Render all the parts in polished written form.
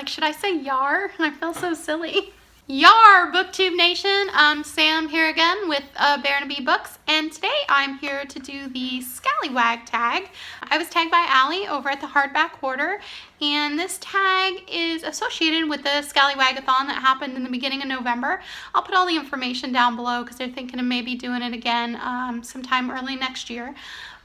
like, should I say Yar? I feel so silly. Yar, BookTube Nation. Sam here again with Barnaby Books, and today I'm here to do the Scallywag tag. I was tagged by Allie over at the Hardback Hoarder, and this tag is associated with the Scallywag-a-thon that happened in the beginning of November. I'll put all the information down below because they're thinking of maybe doing it again sometime early next year.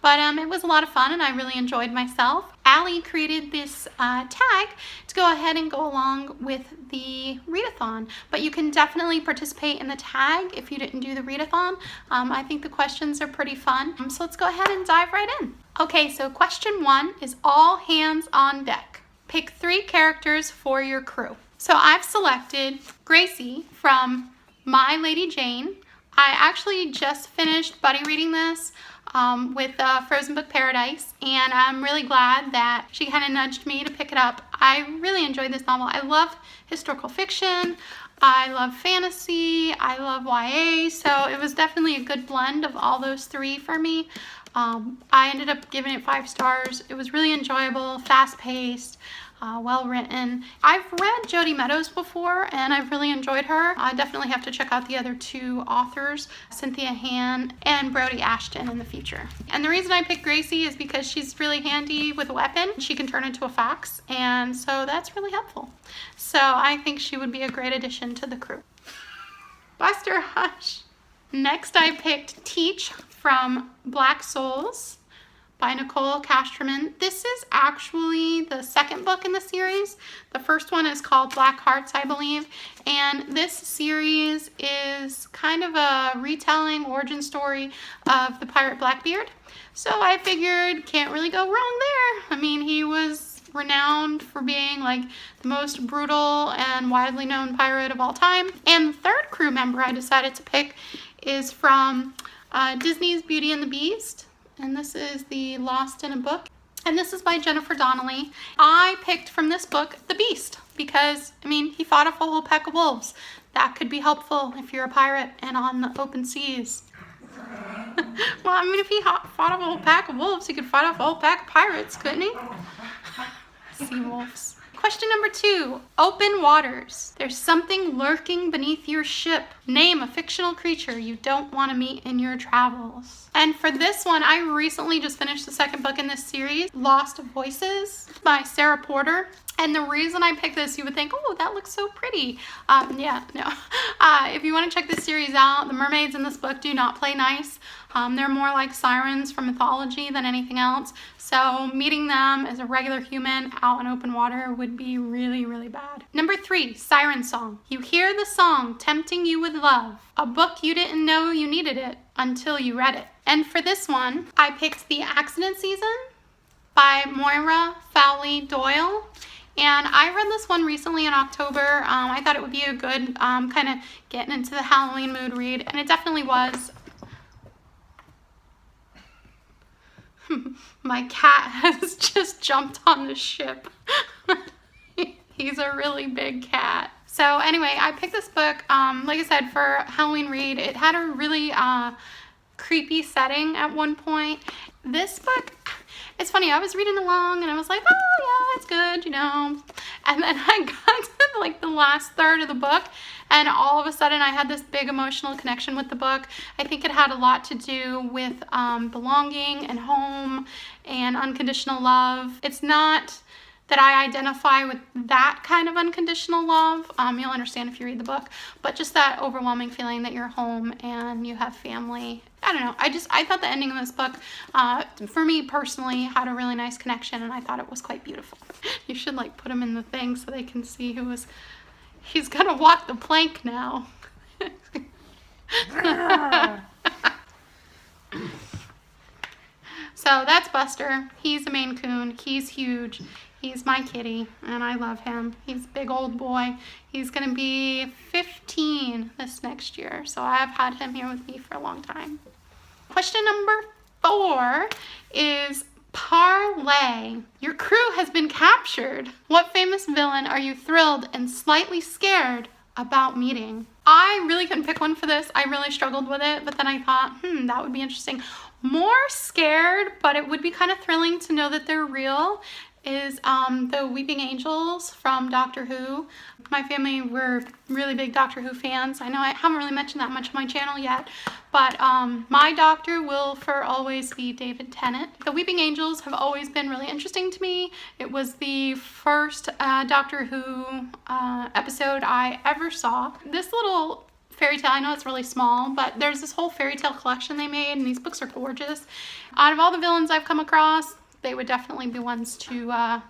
But it was a lot of fun and I really enjoyed myself. Allie created this tag to go ahead and go along with the readathon. But you can definitely participate in the tag if you didn't do the readathon. I think the questions are pretty fun. So let's go ahead and dive right in. Okay, so question 1 is all hands on deck. Pick 3 characters for your crew. So I've selected Gracie from My Lady Jane. I actually just finished buddy reading this with Frozen Book Paradise, and I'm really glad that she kind of nudged me to pick it up. I really enjoyed this novel. I love historical fiction, I love fantasy, I love YA, so it was definitely a good blend of all those 3 for me. I ended up giving it 5 stars. It was really enjoyable, fast-paced, well written. I've read Jodi Meadows before and I've really enjoyed her. I definitely have to check out the other 2 authors, Cynthia Han and Brody Ashton, in the future. And the reason I picked Gracie is because she's really handy with a weapon. She can turn into a fox, and so that's really helpful. So I think she would be a great addition to the crew. Buster, hush. Next I picked Teach from Black Souls by Nicole Casterman. This is actually the second book in the series. The first one is called Black Hearts, I believe, and this series is kind of a retelling origin story of the pirate Blackbeard. So I figured can't really go wrong there. I mean, he was renowned for being like the most brutal and widely known pirate of all time. And the third crew member I decided to pick is from Disney's Beauty and the Beast. And this is the Lost in a Book. And this is by Jennifer Donnelly. I picked from this book The Beast because, I mean, he fought off a whole pack of wolves. That could be helpful if you're a pirate and on the open seas. Well, I mean, if he fought off a whole pack of wolves, he could fight off a whole pack of pirates, couldn't he? Sea wolves. Question number 2, open waters. There's something lurking beneath your ship. Name a fictional creature you don't want to meet in your travels. And for this one, I recently just finished the second book in this series, Lost Voices by Sarah Porter. And the reason I picked this, you would think, oh, that looks so pretty. Yeah, no. If you want to check this series out, the mermaids in this book do not play nice. They're more like sirens from mythology than anything else. So meeting them as a regular human out in open water would be really, really bad. Number 3, Siren Song. You hear the song tempting you with love. A book you didn't know you needed it until you read it. And for this one, I picked The Accident Season by Moira Fowley Doyle. And I read this one recently in October. I thought it would be a good kind of getting into the Halloween mood read, and it definitely was. My cat has just jumped on the ship. He's a really big cat. So anyway, I picked this book, like I said, for Halloween read. It had a really creepy setting at one point. This book, it's funny, I was reading along and I was like, oh yeah, it's good, you know. And then I got to like the last third of the book and all of a sudden I had this big emotional connection with the book. I think it had a lot to do with belonging and home and unconditional love. It's not that I identify with that kind of unconditional love. You'll understand if you read the book, but just that overwhelming feeling that you're home and you have family. I don't know. I thought the ending of this book, for me personally, had a really nice connection, and I thought it was quite beautiful. You should like put him in the thing so they can see who was. He's gonna walk the plank now. So that's Buster. He's a Maine Coon. He's huge. He's my kitty, and I love him. He's a big old boy. He's going to be 15 this next year, so I've had him here with me for a long time. Question number 4 is Parley. Your crew has been captured. What famous villain are you thrilled and slightly scared about meeting? I really couldn't pick one for this. I really struggled with it, but then I thought, that would be interesting. More scared, but it would be kind of thrilling to know that they're real. is the Weeping Angels from Doctor Who. My family were really big Doctor Who fans. I know I haven't really mentioned that much on my channel yet, but my doctor will for always be David Tennant. The Weeping Angels have always been really interesting to me. It was the first Doctor Who episode I ever saw. This little fairy tale, I know it's really small, but there's this whole fairy tale collection they made, and these books are gorgeous. Out of all the villains I've come across, they would definitely be ones to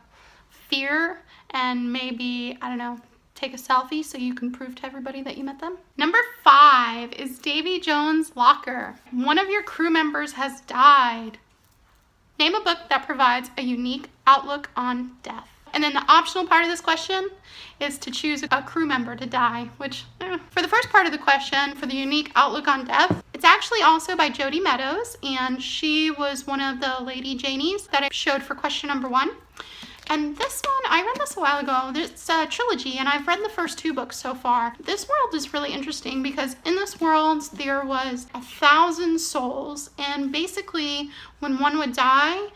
fear and maybe, I don't know, take a selfie so you can prove to everybody that you met them. Number 5 is Davy Jones Locker. One of your crew members has died. Name a book that provides a unique outlook on death. And then the optional part of this question is to choose a crew member to die, which for the first part of the question, for the unique outlook on death, it's actually also by Jody Meadows, and she was one of the Lady Janies that I showed for question number 1. And this one, I read this a while ago. It's a trilogy, and I've read the first 2 books so far. This world is really interesting because in this world, there was 1,000 souls, and basically when one would die,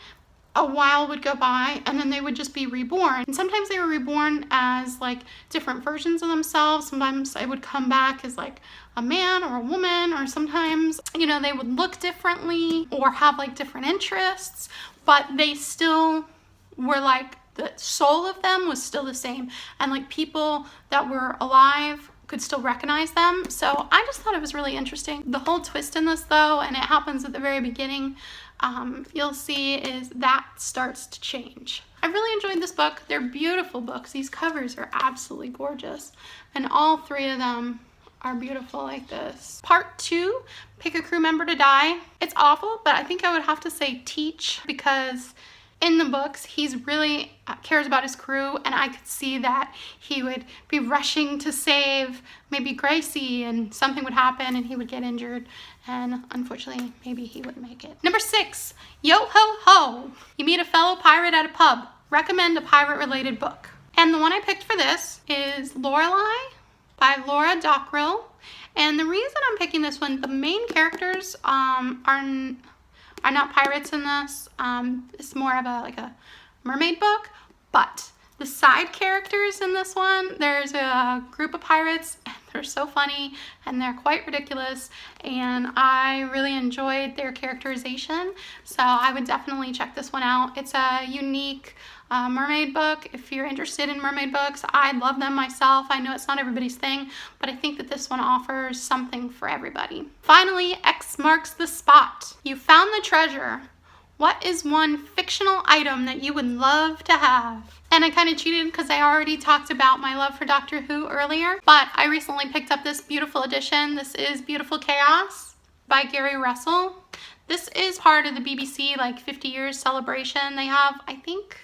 a while would go by and then they would just be reborn. And sometimes they were reborn as like different versions of themselves. Sometimes they would come back as like a man or a woman, or sometimes, you know, they would look differently or have like different interests, but they still were like, the soul of them was still the same. And like people that were alive could still recognize them. So I just thought it was really interesting. The whole twist in this though, and it happens at the very beginning, you'll see is that starts to change. I really enjoyed this book. They're beautiful books. These covers are absolutely gorgeous. And all 3 of them are beautiful like this. Part 2, pick a crew member to die. It's awful, but I think I would have to say Teach, because in the books, he's really cares about his crew, and I could see that he would be rushing to save maybe Gracie, and something would happen and he would get injured, and unfortunately, maybe he wouldn't make it. Number 6, yo ho ho. You meet a fellow pirate at a pub. Recommend a pirate-related book. And the one I picked for this is Lorelei by Laura Dockrill. And the reason I'm picking this one, the main characters are not pirates in this. It's more of a mermaid book, but the side characters in this one, there's a group of pirates, and they're so funny and they're quite ridiculous, and I really enjoyed their characterization, so I would definitely check this one out. It's a unique mermaid book. If you're interested in mermaid books, I love them myself. I know it's not everybody's thing, but I think that this one offers something for everybody. Finally, X marks the spot. You found the treasure. What is one fictional item that you would love to have? And I kind of cheated because I already talked about my love for Doctor Who earlier, but I recently picked up this beautiful edition. This is Beautiful Chaos by Gary Russell. This is part of the BBC like 50 years celebration. They have, I think,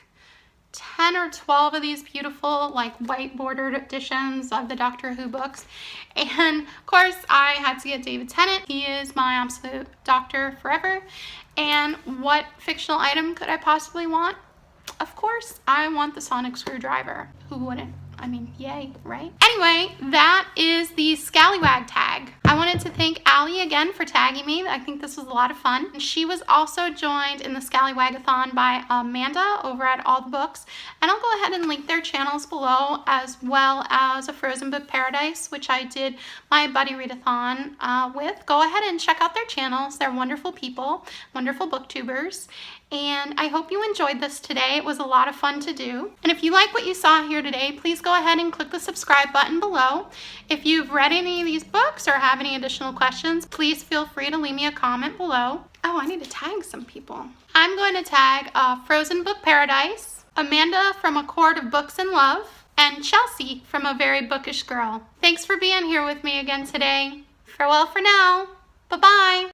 10 or 12 of these beautiful like white bordered editions of the Doctor Who books, and of course I had to get David Tennant. He is my absolute doctor forever. And what fictional item could I possibly want? Of course I want the sonic screwdriver. Who wouldn't? I mean, yay, right? Anyway, that is the Scallywag tag. I wanted to thank Allie again for tagging me. I think this was a lot of fun. She was also joined in the Scallywag-a-thon by Amanda over at All the Books. And I'll go ahead and link their channels below, as well as a Frozen Book Paradise, which I did my buddy readathon with. Go ahead and check out their channels. They're wonderful people, wonderful booktubers. And I hope you enjoyed this today. It was a lot of fun to do. And if you like what you saw here today, please go ahead and click the subscribe button below. If you've read any of these books or have any additional questions, please feel free to leave me a comment below. Oh, I need to tag some people. I'm going to tag Frozen Book Paradise, Amanda from A Court of Books and Love, and Chelsea from A Very Bookish Girl. Thanks for being here with me again today. Farewell for now. Bye-bye.